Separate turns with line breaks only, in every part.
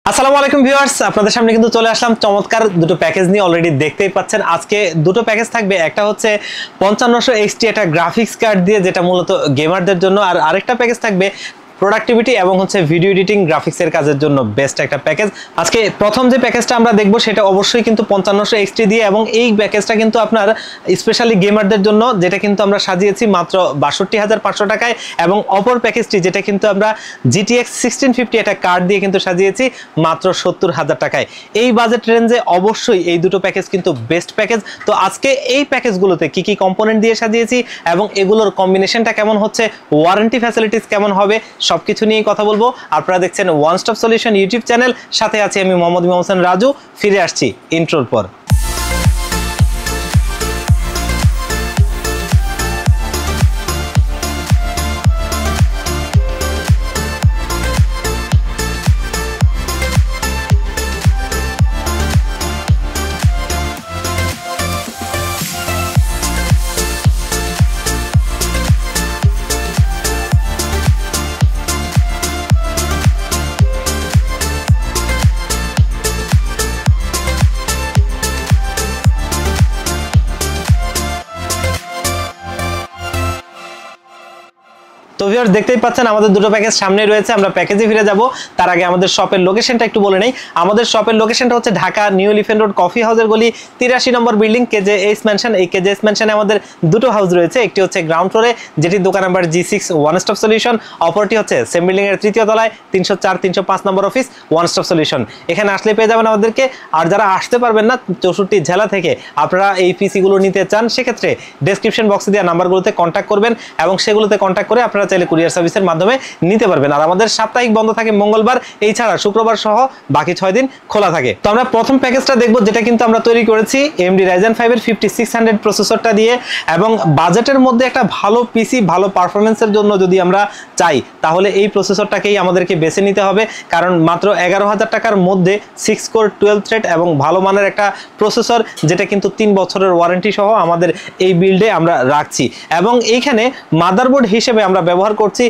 আসসালামু আলাইকুম ভিউয়ার্স, আপনাদের সামনে কিন্তু চলে আসলাম চমৎকার দুটো প্যাকেজ নিয়ে। অলরেডি দেখতেই পাচ্ছেন আজকে দুটো প্যাকেজ থাকবে। একটা হচ্ছে 5500 XT একটা গ্রাফিক্স কার্ড দিয়ে, যেটা মূলত গেমারদের জন্য, আর আরেকটা প্যাকেজ থাকবে প্রোডাক্টিভিটি এবং হচ্ছে ভিডিও এডিটিং গ্রাফিক্সের কাজের জন্য বেস্ট একটা প্যাকেজ। আজকে প্রথম যে প্যাকেজটা আমরা দেখব সেটা অবশ্যই কিন্তু 5500 XT দিয়ে, এবং এই প্যাকেজটা কিন্তু আপনার স্পেশালি গেমারদের জন্য, যেটা কিন্তু আমরা সাজিয়েছি মাত্র 62500 টাকায়। এবং অপর প্যাকেজটি যেটা কিন্তু আমরা GTX 1650 একটা কার্ড দিয়ে কিন্তু সাজিয়েছি মাত্র 70000 টাকায়। এই বাজেট রেঞ্জে অবশ্যই এই দুটো প্যাকেজ কিন্তু বেস্ট প্যাকেজ। তো আজকে এই প্যাকেজগুলোতে কি কি কম্পোনেন্ট দিয়ে সাজিয়েছি এবং এগুলোর কম্বিনেশনটা কেমন হচ্ছে, ওয়ারেন্টি ফ্যাসিলিটিস কেমন হবে, সবকিছু নিয়ে কথা বলবো। আপনারা দেখছেন one stop solution YouTube channel, সাথে আছি আমি মোহাম্মদ ইমাম হোসেন রাজু। ফিরে আসছি ইন্ট্রোর পর। তো ভিউয়ার্স দেখতেই পাচ্ছেন আমাদের দুটো প্যাকেজ সামনে রয়েছে। আমরা প্যাকেজে ফিরে যাব, তার আগে আমাদের শপের লোকেশনটা একটু বলে নেই। আমাদের শপের লোকেশনটা হচ্ছে Dhaka new elephant road coffee হাউসের গলি 83 নম্বর বিল্ডিং, KJS ম্যানশন। এই KJS ম্যানশনে আমাদের দুটো হাউস রয়েছে, একটি হচ্ছে গ্রাউন্ড ফ্লোরে যেটি দোকান number G6 one stop solution, অপরটি হচ্ছে সেম বিল্ডিং এর তৃতীয় তলায় 304 305 নম্বর অফিস ওয়ান স্টপ সলিউশন। এখানে আসলে পেয়ে যাবেন আমাদেরকে। আর যারা আসতে পারবেন না 64 জেলা থেকে, আপনারা এই পিসিগুলো নিতে চান, সেক্ষেত্রে ডেসক্রিপশন বক্সে দেওয়া নাম্বারগুলোতে কন্ট্যাক্ট করবেন এবং সেগুলোতে কন্ট্যাক্ট করে আপনারা চাইলে কুরিয়ার সার্ভিসের মাধ্যমে নিতে পারবেন। আর আমাদের সাপ্তাহিক বন্ধ থাকে মঙ্গলবার, এই ছাড়া শুক্রবার সহ বাকি 6 দিন খোলা থাকে। তো আমরা প্রথম প্যাকেজটা দেখব, যেটা কিন্তু আমরা তৈরি করেছি AMD Ryzen 5 এর 5600 প্রসেসরটা দিয়ে। এবং বাজেটের মধ্যে একটা ভালো পিসি, ভালো পারফরমেন্সের জন্য যদি আমরা চাই, তাহলে এই প্রসেসরটাকেই আমাদেরকে বেছে নিতে হবে। কারণ মাত্র 11000 টাকার মধ্যে 6 কোর 12 থ্রেড এবং ভালো মানের একটা প্রসেসর, যেটা কিন্তু 3 বছরের ওয়ারেন্টি সহ আমাদের এই বিল্ডে আমরা রাখছি। এবং এইখানে মাদারবোর্ড হিসেবে আমরা ব্যবহার করছি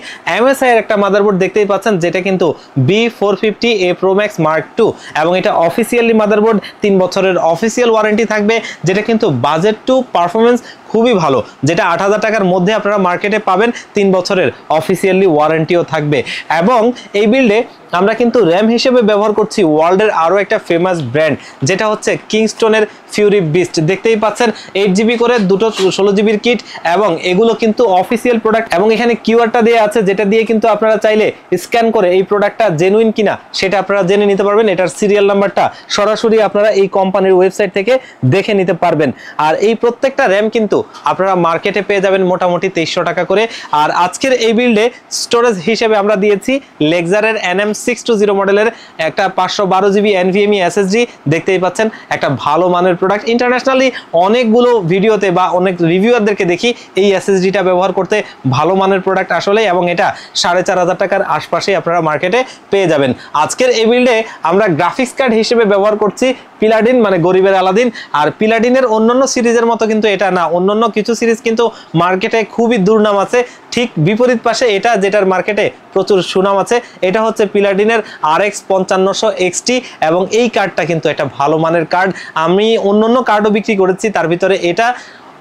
MSI এর একটা মাদারবোর্ড, দেখতেই পাচ্ছেন, যেটা কিন্তু B450A Pro Max Mark II। এবং এটা অফিসিয়ালি মাদারবোর্ড, 3 বছরের অফিসিয়াল ওয়ারেন্টি থাকবে, যেটা কিন্তু বাজেট টু পারফরমেন্স খুবই ভালো, যেটা 8000 টাকার মধ্যে আপনারা মার্কেটে পাবেন, 3 বছরের অফিসিয়ালি ওয়ারেন্টিও থাকবে। এবং এই বিল্ডে আমরা কিন্তু র্যাম হিসেবে ব্যবহার করছি ওয়ার্ল্ডের আরও একটা ফেমাস ব্র্যান্ড, যেটা হচ্ছে কিংস্টনের ফিউরি বিস্ট। দেখতেই পাচ্ছেন 8GB করে দুটো 16GB কিট, এবং এগুলো কিন্তু অফিসিয়াল প্রোডাক্ট। এবং এখানে কিউআরটা দেওয়া আছে, যেটা দিয়ে কিন্তু আপনারা চাইলে স্ক্যান করে এই প্রোডাক্টটা জেনুইন কিনা সেটা আপনারা জেনে নিতে পারবেন। এটার সিরিয়াল নাম্বারটা সরাসরি আপনারা এই কোম্পানির ওয়েবসাইট থেকে দেখে নিতে পারবেন। আর এই প্রত্যেকটা র্যাম কিন্তু আপনারা মার্কেটে পেয়ে যাবেন মোটামুটি 2300 টাকা করে। আর আজকের এই বিল্ডে স্টোরেজ হিসেবে আমরা দিয়েছি লেক্সারের NM620 মডেলের একটা 512GB NVMe SSD। দেখতেই পাচ্ছেন একটা ভালো মানের প্রোডাক্ট। ইন্টারন্যাশনালি অনেকগুলো ভিডিওতে বা অনেক রিভিউয়ারদেরকে দেখি এই SSDটা ব্যবহার করতে, ভালো মানের প্রোডাক্ট আসলে। এবং এটা 4500 টাকার আশপাশে আপনারা মার্কেটে পেয়ে যাবেন। আজকের এই বিল্ডে আমরা গ্রাফিক্স কার্ড হিসেবে ব্যবহার করছি পিলাডিন, মানে গরিবের আলাদিন। আর পিলাডিনের অন্যান্য সিরিজের মতো কিন্তু এটা না, অন্যান্য কিছু সিরিজ কিন্তু মার্কেটে খুবই দুর্নাম আছে, ঠিক বিপরীত পাশে এটা যেটার মার্কেটে প্রচুর সুনাম আছে, এটা হচ্ছে পিলাডিনের RX 5500 XT। এবং এই কার্ডটা কিন্তু একটা ভালো মানের কার্ড। আমি অন্যান্য কার্ডও বিক্রি করেছি, তার ভিতরে এটা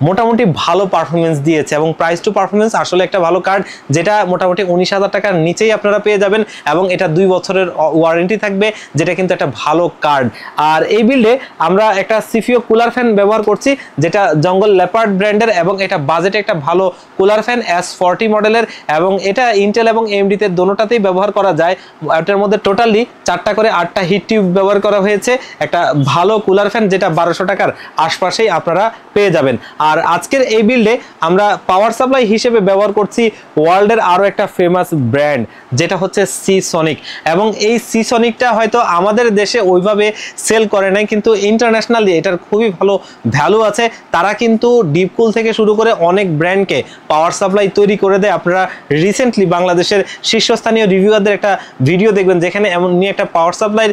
মোটামুটি ভালো পারফরমেন্স দিয়েছে এবং প্রাইস টু পারফরমেন্স আসলে একটা ভালো কার্ড, যেটা মোটামুটি 19000 টাকার নিচেই আপনারা পেয়ে যাবেন। এবং এটা 2 বছরের ওয়ারেন্টি থাকবে, যেটা কিন্তু একটা ভালো কার্ড। আর এই বিল্ডে আমরা একটা সিফিও কুলার ফ্যান ব্যবহার করছি, যেটা জঙ্গল লেপার্ড ব্র্যান্ডের, এবং এটা বাজেটে একটা ভালো কুলার ফ্যান S40 মডেলের। এবং এটা ইন্টেল এবং AMD তে দোনোটাতেই ব্যবহার করা যায়। এটার মধ্যে টোটালি 4টা করে 8টা হিট টিউব ব্যবহার করা হয়েছে। একটা ভালো কুলার ফ্যান, যেটা 1200 টাকার আশপাশেই আপনারা পেয়ে যাবেন। আর আজকের এই বিল্ডে আমরা পাওয়ার সাপ্লাই হিসেবে ব্যবহার করছি ওয়ার্ল্ডের আরও একটা ফেমাস ব্র্যান্ড, যেটা হচ্ছে সিসনিক। এবং এই সিসনিকটা হয়তো আমাদের দেশে ওইভাবে সেল করে নাই, কিন্তু ইন্টারন্যাশনালি এটার খুবই ভালো ভ্যালু আছে। তারা কিন্তু ডিপকুল থেকে শুরু করে অনেক ব্র্যান্ডকে পাওয়ার সাপ্লাই তৈরি করে দেয়। আপনারা রিসেন্টলি বাংলাদেশের শীর্ষস্থানীয় রিভিউয়ারদের একটা ভিডিও দেখবেন, যেখানে এমন নিয়ে একটা পাওয়ার সাপ্লাইয়ের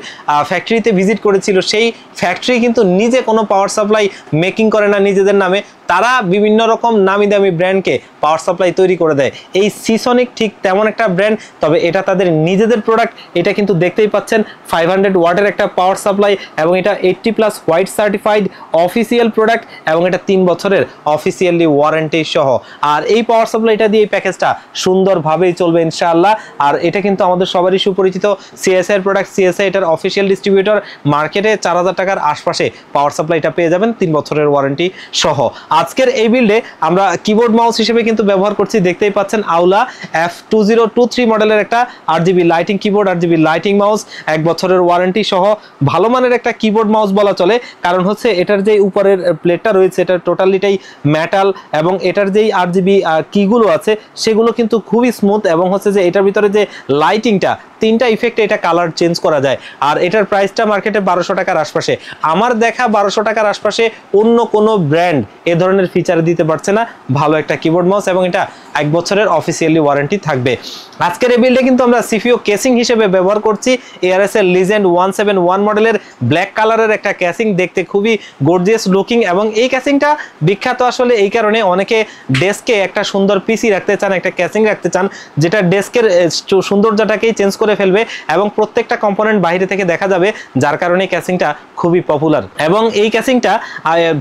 ফ্যাক্টরিতে ভিজিট করেছিল। সেই ফ্যাক্টরি কিন্তু নিজে কোনো পাওয়ার সাপ্লাই মেকিং করে না নিজেদের নামে, তারা বিভিন্ন রকম নামি দামি ব্র্যান্ডকে পাওয়ার সাপ্লাই তৈরি করে দেয়। এই সিসনিক ঠিক তেমন একটা ব্র্যান্ড, তবে এটা তাদের নিজেদের প্রোডাক্ট। এটা কিন্তু দেখতেই পাচ্ছেন 500 ওয়াটের একটা পাওয়ার সাপ্লাই এবং এটা 80+ হোয়াইট সার্টিফাইড অফিসিয়াল প্রোডাক্ট এবং এটা 3 বছরের অফিসিয়ালি ওয়ারেন্টি সহ। আর এই পাওয়ার সাপ্লাইটা দিয়ে এই প্যাকেজটা সুন্দরভাবেই চলবে ইনশাআল্লাহ। আর এটা কিন্তু আমাদের সবারই সুপরিচিত সিএসআই এর প্রোডাক্ট। সিএসআই এটার অফিসিয়াল ডিস্ট্রিবিউটর, মার্কেটে 4000 টাকার আশপাশে পাওয়ার সাপ্লাইটা পেয়ে যাবেন 3 বছরের ওয়ারেন্টি সহ। আজকের এই বিল্ডে আমরা কিবোর্ড মাউস হিসেবে কিন্তু ব্যবহার করছি, দেখতেই পাচ্ছেন আউলা F2023 মডেলের একটা RGB lighting keyboard, RGB lighting mouse, 1 বছরের ওয়ারেন্টি সহ। ভালো মানের একটা কিবোর্ড মাউস বলা চলে, কারণ হচ্ছে এটার যে উপরের প্লেটটা রয়েছে এটা টোটালিটাই মেটাল এবং এটার যেই RGB কিগুলো আছে সেগুলো কিন্তু খুবই স্মুথ এবং হচ্ছে যে এটার ভিতরে যে লাইটিংটা 3টা ইফেক্টে এটা কালার চেঞ্জ করা যায়। আর এটার প্রাইসটা মার্কেটে 1200 টাকার আশপাশে। আমার দেখা 1200 টাকার আশপাশে অন্য কোনো ব্র্যান্ড এ ধরনের ফিচার দিতে পারছে না। ভালো একটা কিবোর্ড মাউস এবং এটা 1 বছরের অফিসিয়ালি ওয়ারেন্টি থাকবে। আজকের এই বিল্ডে কিন্তু আমরা সিপিইউ কেসিং হিসেবে ব্যবহার করছি ARS এর লিজেন্ড 171 মডেলের ব্ল্যাক কালারের একটা ক্যাসিং, দেখতে খুবই গর্জিয়াস লুকিং এবং এই ক্যাসিংটা বিখ্যাত আসলে এই কারণে অনেকে ডেস্কে একটা সুন্দর পিসি রাখতে চান, একটা ক্যাসিং রাখতে চান যেটা ডেস্কের সৌন্দর্যটাকেই চেঞ্জ করে ফেলবে এবং প্রত্যেকটা কম্পোনেন্ট বাইরে থেকে দেখা যাবে, যার কারণে ক্যাসিংটা খুবই পপুলার। এবং এই ক্যাসিংটা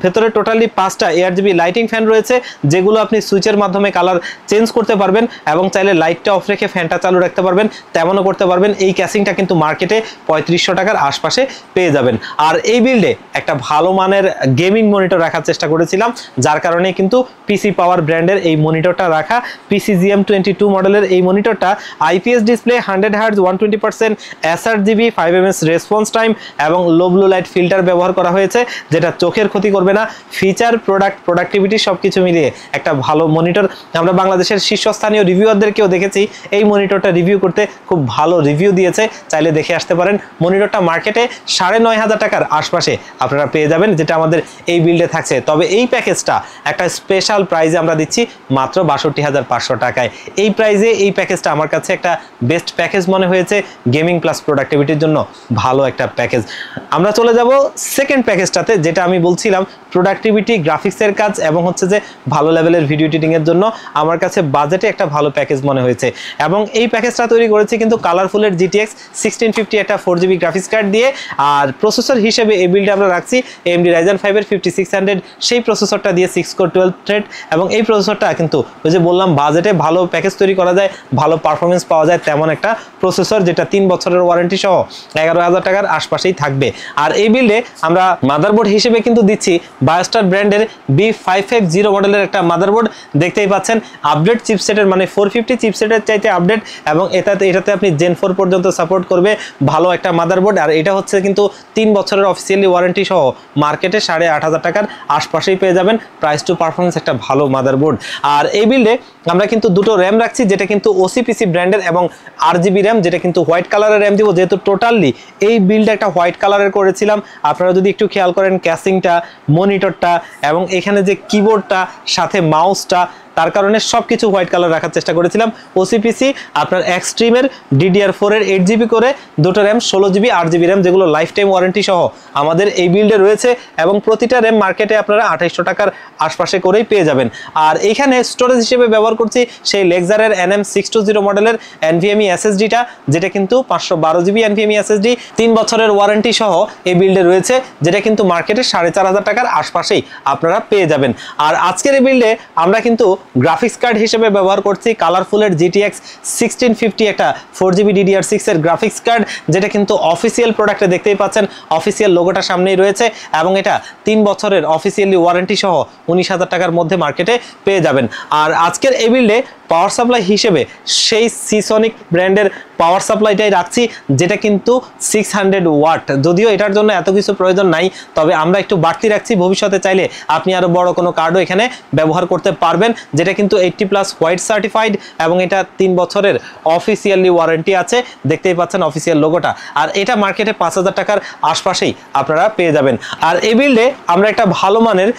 ভেতরে টোটালি 5টা ARGB লাইটিং ফ্যান রয়েছে, যেগুলো আপনি সুইচের মাধ্যমে কালার চেঞ্জ করতে পারবেন এবং চাইলে লাইটটা অফ রেখে ফ্যানটা চালু রাখতে পারবেন, তেমনও করতে পারবেন। এই ক্যাসিংটা কিন্তু মার্কেটে 3500 টাকার আশপাশে পেয়ে যাবেন। আর এই বিল্ডে একটা ভালো মানের গেমিং মনিটর রাখার চেষ্টা করেছিলাম, যার কারণে কিন্তু পিসি পাওয়ার ব্র্যান্ডের এই মনিটরটা রাখা। PCGM22 মডেলের এই মনিটরটা IPS display, 100Hz 120% sRGB, 5ms response time এবং লো ব্লু লাইট ফিল্টার ব্যবহার করা হয়েছে, যেটা চোখের ক্ষতি করবে না। ফিচার, প্রোডাক্টিভিটি সবকিছু মিলিয়ে একটা ভালো মনিটর। আমরা বাংলাদেশের শীর্ষস্থানীয় রিভিউয়ারদেরকেও দেখেছি এই মনিটরটা রিভিউ করতে, খুব ভালো রিভিউ দিয়েছে, চাইলে দেখে আসতে পারেন। মনিটরটা মার্কেটে 9500 টাকার আশপাশে আপনারা পেয়ে যাবেন, যেটা আমাদের এই বিল্ডে থাকছে। তবে এই প্যাকেজটা একটা স্পেশাল প্রাইজে আমরা দিচ্ছি মাত্র 62500 টাকায়। এই প্রাইজে এই প্যাকেজটা আমার কাছে একটা বেস্ট প্যাকেজ মনে হয়েছে, গেমিং প্লাস প্রোডাক্টিভিটির জন্য ভালো একটা প্যাকেজ। আমরা চলে যাব সেকেন্ড প্যাকেজটাতে, যেটা আমি বলছিলাম প্রোডাক্টিভিটি, গ্রাফিক্সের কাজ এবং হচ্ছে যে ভালো লেভেলের ভিডিও এডিটিং এর জন্য আমার কাছে বাজেটে একটা ভালো প্যাকেজ মনে হয়েছে। এবং এই প্যাকেজটা তৈরি করেছি কিন্তু কালারফুলের GTX 1650 একটা 4GB গ্রাফিক্স কার্ড দিয়ে। আর প্রসেসর হিসেবে এই বিল্ডে আমরা রাখছি AMD Ryzen 5 এর 5600, সেই প্রসেসরটা দিয়ে 6 কোর 12 থ্রেড। এবং এই প্রসেসরটা কিন্তু ওই যে বললাম বাজেটে ভালো প্যাকেজ তৈরি করা যায়, ভালো পারফরমেন্স পাওয়া যায় তেমন একটা প্রসেসর, যেটা 3 বছরের ওয়ারেন্টি সহ 11000 টাকার আশপাশেই থাকবে। আর এই বিল্ডে আমরা মাদারবোর্ড হিসেবে কিন্তু দিচ্ছি বায়োস্টার ব্র্যান্ডের B550 মডেলের একটা মাদারবোর্ড। দেখতেই পাচ্ছেন আপডেট চিপসেটের, মানে 450 চিপসেটের চাইতে আপডেট, এবং এটাতে আপনি Gen 4 পর্যন্ত সাপোর্ট করবে, ভালো একটা মাদারবোর্ড। আর এটা হচ্ছে কিন্তু 3 বছরের অফিসিয়ালি ওয়ারেন্টি সহ মার্কেটে 8500 টাকার আশপাশেই পেয়ে যাবেন। প্রাইস টু পারফরমেন্স একটা ভালো মাদারবোর্ড। আর এই বিল্ডে আমরা কিন্তু দুটো র্যাম রাখছি, যেটা কিন্তু OCPC ব্র্যান্ডের এবং RGB র্যাম, যেটা কিন্তু হোয়াইট কালারের র্যাম দিব, যেহেতু টোটালি এই বিল্ড একটা হোয়াইট কালারের করেছিলাম। আপনারা যদি একটু খেয়াল করেন ক্যাসিংটা, মনিটরটা এবং এখানে যে কিবোর্ডটা সাথে মাউসটা, তার কারণে সবকিছু হোয়াইট কালার রাখার চেষ্টা করেছিলাম। OCPC আপনার এক্সট্রিমের DDR4 এর 8GB করে, দুটো র্যাম 16GB 8GB র্যাম, যেগুলো লাইফ টাইম ওয়ারেন্টি সহ আমাদের এই বিল্ডে রয়েছে। এবং প্রতিটা র্যাম মার্কেটে আপনারা 2800 টাকার আশপাশে করেই পেয়ে যাবেন। আর এখানে স্টোরেজ হিসেবে ব্যবহার করছি সেই লেক্সারের NM620 মডেলের NVMe SSD-টা, যেটা কিন্তু 512GB NVMe SSD, 3 বছরের ওয়ারেন্টি সহ এই বিল্ডে রয়েছে, যেটা কিন্তু মার্কেটে 4500 টাকার আশপাশেই আপনারা পেয়ে যাবেন। আর আজকের এই বিল্ডে আমরা কিন্তু গ্রাফিক্স কার্ড হিসেবে ব্যবহার করছি কালারফুলের GTX 1650 একটা 4GB DDR6 এর গ্রাফিক্স কার্ড, যেটা কিন্তু অফিসিয়াল প্রোডাক্টে দেখতেই পাচ্ছেন অফিসিয়াল লোগোটা সামনেই রয়েছে। এবং এটা 3 বছরের অফিসিয়ালি ওয়ারেন্টি সহ 19000 টাকার মধ্যে মার্কেটে পেয়ে যাবেন। আর আজকের এই বিল্ডে পাওয়ার সাপ্লাই হিসেবে সেই সিসনিক ব্র্যান্ডের পাওয়ার সাপ্লাইটাই রাখছি, যেটা কিন্তু 600 ওয়াট। যদিও এটার জন্য এত কিছু প্রয়োজন নাই, তবে আমরা একটু বাড়তি রাখছি, ভবিষ্যতে চাইলে আপনি আরো বড় কোনো কার্ডও এখানে ব্যবহার করতে পারবেন, যেটা কিন্তু 80+ হোয়াইট সার্টিফাইড এবং এটা 3 বছরের অফিসিয়ালি ওয়ারেন্টি আছে। দেখতেই পাচ্ছেন অফিসিয়াল লোগোটা। আর এটা মার্কেটে 5000 টাকার আশপাশেই আপনারা পেয়ে যাবেন। আর এই বিল্ডে আমরা একটা ভালো মানের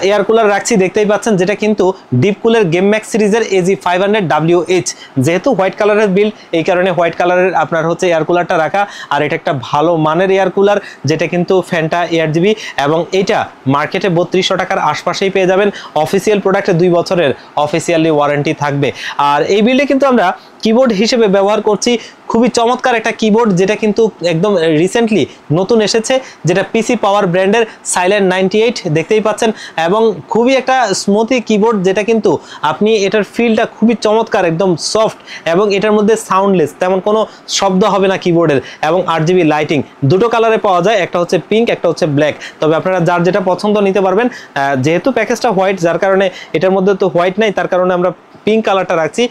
এয়ার কুলার রাখছি, দেখতেই পাচ্ছেন, যেটা কিন্তু ডিপকুলের গেম ম্যাক্স সিরিজের AG5 500WH। যেহেতু হোয়াইট কালারের বিল্ড, এই কারণে হোয়াইট কালারের আপনার হচ্ছে এয়ার কুলারটা রাখা। আর এটা একটা ভালো মানের এয়ার কুলার, যেটা কিন্তু ফ্যানটা এয়ারজিবি, এবং এটা মার্কেটে 3200 টাকার আশপাশেই পেয়ে যাবেন। অফিসিয়াল প্রোডাক্টে 2 বছরের অফিসিয়ালি ওয়ারেন্টি থাকবে। আর এই বিল্ডে কিন্তু আমরা কিবোর্ড হিসেবে ব্যবহার করছি খুবই চমৎকার একটা কিবোর্ড, যেটা কিন্তু একদম রিসেন্টলি নতুন এসেছে, যেটা পিসি পাওয়ার ব্র্যান্ডের সাইলেন্ট 98 দেখতেই পাচ্ছেন। এবং খুবই একটা স্মুথি কিবোর্ড, যেটা কিন্তু আপনি এটার ফিলটা খুবই চমৎকার, একদম সফট, এবং এটার মধ্যে সাউন্ডলেস, তেমন কোনো শব্দ হবে না কিবোর্ডের। এবং 8GB লাইটিং, দুটো কালারে পাওয়া যায়, একটা হচ্ছে পিঙ্ক, একটা হচ্ছে ব্ল্যাক। তবে আপনারা যার যেটা পছন্দ নিতে পারবেন। যেহেতু প্যাকেজটা হোয়াইট, যার কারণে এটার মধ্যে তো হোয়াইট নাই, তার কারণে আমরা পিঙ্ক কালারটা রাখছি।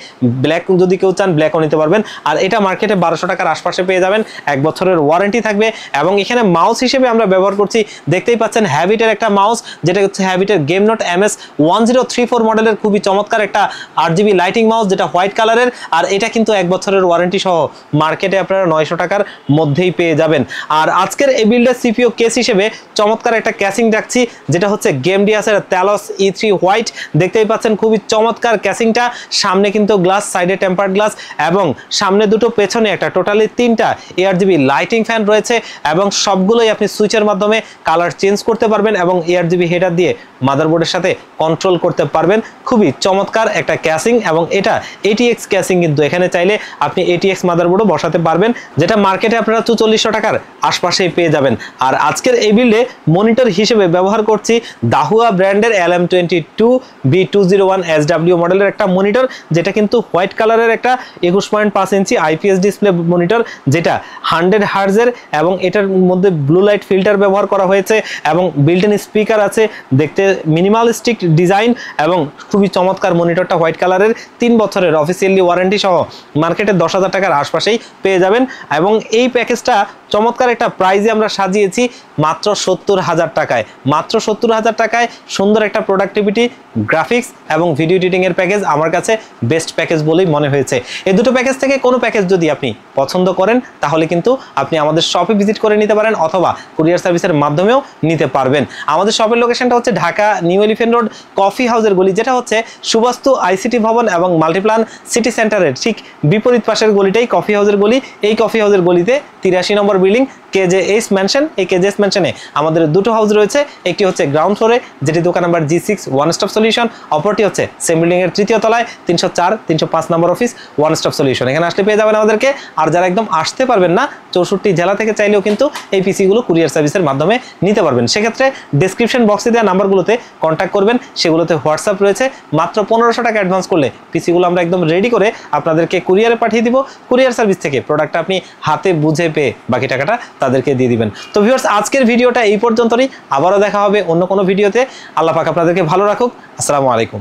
ব্ল্যাক যদি কেউ চান ব্ল্যাকও নিতে পারবেন। আর এটা মার্কেটে 1200 টাকার আশপাশে পেয়ে যাবেন, 1 বছরের ওয়ারেন্টি থাকবে। এবং এখানে মাউস হিসেবে আমরা ব্যবহার করছি, দেখতেই পাচ্ছেন হ্যাবিটের একটা মাউস, যেটা হচ্ছে হ্যাবিটের গেম নোট MS1034 মডেলের খুবই চমৎকার একটা 8GB লাইটিং মাউস, যেটা হোয়াইট কালারের। আর এটা কিন্তু 1 বছরের ওয়ারেন্টি সহ মার্কেটে আপনারা 900 টাকার মধ্যেই পেয়ে যাবেন। আর আজকের এই বিল্ডের সিপিইউ কেস হিসেবে চমৎকার একটা ক্যাসিং রাখছি, যেটা হচ্ছে গেমডিয়াসের Talos E3 হোয়াইট। দেখতেই পাচ্ছেন খুবই চমৎকার ক্যাসিংটা। সামনে কিন্তু গ্লাস, সাইডে টেম্পার্ড গ্লাস, এবং সামনে দুটো, পেছনে একটা, টোটালি 3টা ARGB লাইটিং ফ্যান রয়েছে। এবং সবগুলোই আপনি সুইচের মাধ্যমে কালার চেঞ্জ করতে পারবেন, এবং ARGB হেডার দিয়ে মাদারবোর্ডের সাথে কন্ট্রোল করতে পারবেন। খুবই চমৎকার একটা ক্যাসিং, এবং এটা ATX ক্যাসিং, কিন্তু এখানে চাইলে আপনি ATX মাদারবোর্ডও বসাতে পারবেন, যেটা মার্কেটে আপনারা 4400 টাকার আশপাশেই পেয়ে যাবেন। আর আজকের এই বিল্ডে মনিটর হিসেবে ব্যবহার করছি দাহুয়া ব্র্যান্ডের LM22B201 SW মডেলের একটা মনিটর, যেটা কিন্তু হোয়াইট কালারের একটা 21.5 ইঞ্চি IPS ডিসপ্লে মনিটর, যেটা 100 হার্জের, এবং এটার মধ্যে ব্লু লাইট ফিল্টার ব্যবহার করা হয়েছে, এবং বিল্ট ইন স্পিকার আছে। দেখতে মিনিমালিস্টিক ডিজাইন, এবং খুবই চমৎকার মনিটরটা হোয়াইট কালারের, 3 বছরের অফিসিয়ালি ওয়ারেন্টি সহ মার্কেটে 10,000 টাকার আশপাশেই পেয়ে যাবেন। এবং এই প্যাকেজটা চমৎকার একটা প্রাইজে আমরা সাজিয়েছি মাত্র 70,000 টাকায়। মাত্র 70,000 টাকায় সুন্দর একটা প্রোডাক্টিভিটি, গ্রাফিক্স এবং ভিডিও এডিটিং এর প্যাকেজ আমার কাছে বেস্ট প্যাকেজ বলেই মনে হয়েছে। এই দুটো প্যাকেজ থেকে কোনো প্যাকেজ যদি আপনি পছন্দ করেন, তাহলে কিন্তু আপনি আমাদের শপে ভিজিট করে নিতে পারেন, অথবা কুরিয়ার সার্ভিসের মাধ্যমেও নিতে পারবেন। আমাদের শপের লোকেশনটা হচ্ছে Dhaka new elephant road coffee হাউসের গলি, যেটা হচ্ছে সুবাস্তু আইসিটি ভবন এবং মাল্টিপ্লান সিটি সেন্টারের ঠিক বিপরীত পাশের গলিটাই কফি হাউসের গলি। এই কফি হাউসের গলিতে 83 নম্বর বিল্ডিং KJS ম্যানশন। এই KJS ম্যানশনে আমাদের দুটো হাউস রয়েছে, একটি হচ্ছে গ্রাউন্ড ফ্লোরে, যেটি দোকান number G6 one stop solution, অপরটি হচ্ছে সেম বিল্ডিং এর 3য় তলায় 304 305 নম্বর অফিস ওয়ান স্টপ সলিউশন। এখানে আসলে পেয়ে যাবেন আমাদেরকে। আর যারা একদম আসতে পারবেন না, 64 জেলা থেকে চাইলেও কিন্তু এই পিসিগুলো কুরিয়ার সার্ভিসের মাধ্যমে নিতে পারবেন। সেক্ষেত্রে ডেসক্রিপশন বক্সে দেওয়া নাম্বারগুলোতে কন্ট্যাক্ট করবেন, সেগুলোতে হোয়াটসঅ্যাপ রয়েছে। মাত্র 1500 টাকা অ্যাডভান্স করলে পিসিগুলো আমরা একদম রেডি করে আপনাদেরকে কুরিয়ারে পাঠিয়ে দিব। কুরিয়ার সার্ভিস থেকে প্রোডাক্টটা আপনি হাতে বুঝে পেয়ে বাকি টাকাটা তাদেরকে দিয়ে দিবেন। তো ভিউয়ার্স, আজকের ভিডিওটা এই পর্যন্তই। আবারও দেখা হবে অন্য কোনো ভিডিওতে। আল্লাহ পাক আপনাদেরকে ভালো রাখুক। আসসালামু আলাইকুম।